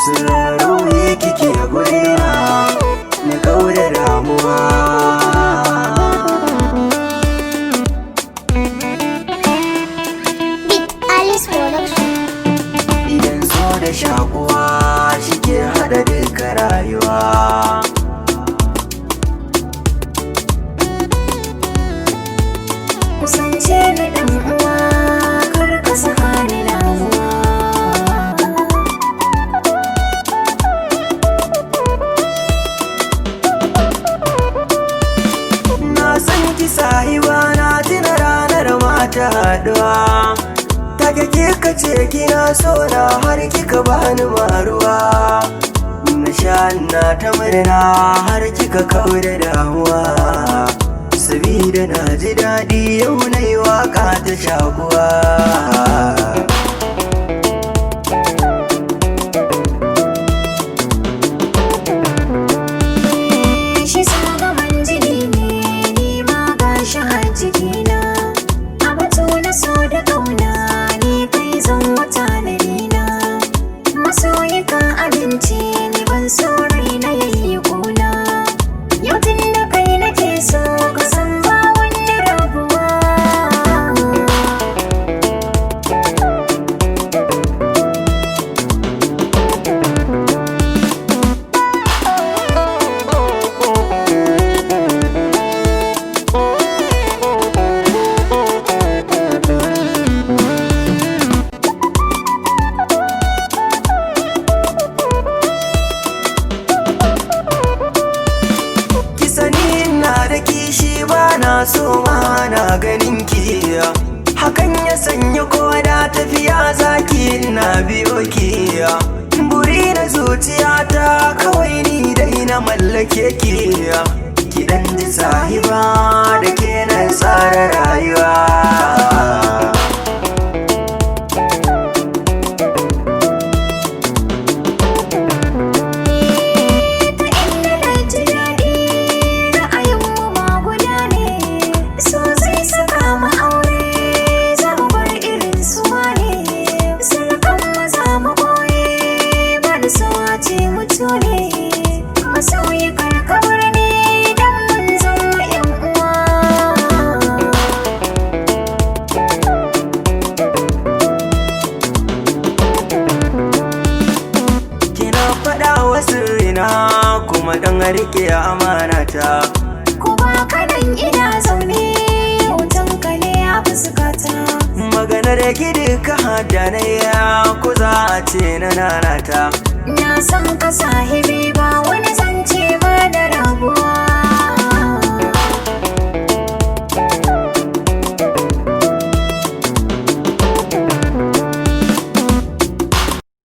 Sararuhi kike a gurina na kauda damuwa. Idan so da shakuwa shike hada duka rayuwa. Kusance ni ɗan uwa, kar ka saka ni damuwa. Na san ki sahiba, na tuna ranar mata haɗuwa. Take kika ce kina so na har kika bani maruwa. Na sha na ta murna har kika kauda damuwa. Sabida na ji daɗi yau na yi waƙa ta shakuwa. Shi sagaban jini ne, ni ma ga shi har jikina. A batu na so da ƙauna, ni kai zan wata da nina. Masoyi ka abinci, ni ban so raina yayi ƙuna. Yau tun da kai nake so, ka san ba wani rabuwa. Kishi ba na so ma na ganin ki, hakan ya sanya koda tafiya zaki na biyo ki. Buri na zuciyata kawai ni dai na mallake ki. Ki dan ji sahiba da ke na tsara rayuwa. Masoyi karkawar ne don mun zama 'yan uwa. Kina faɗa wa sirrina kuma don rike amanata. Kuma kanan ina zaune hoton ka ne a fuskata. Maganar gidi ka hada na ya ku za a ce na nanata. Na san ka sahibi ba wani zance ba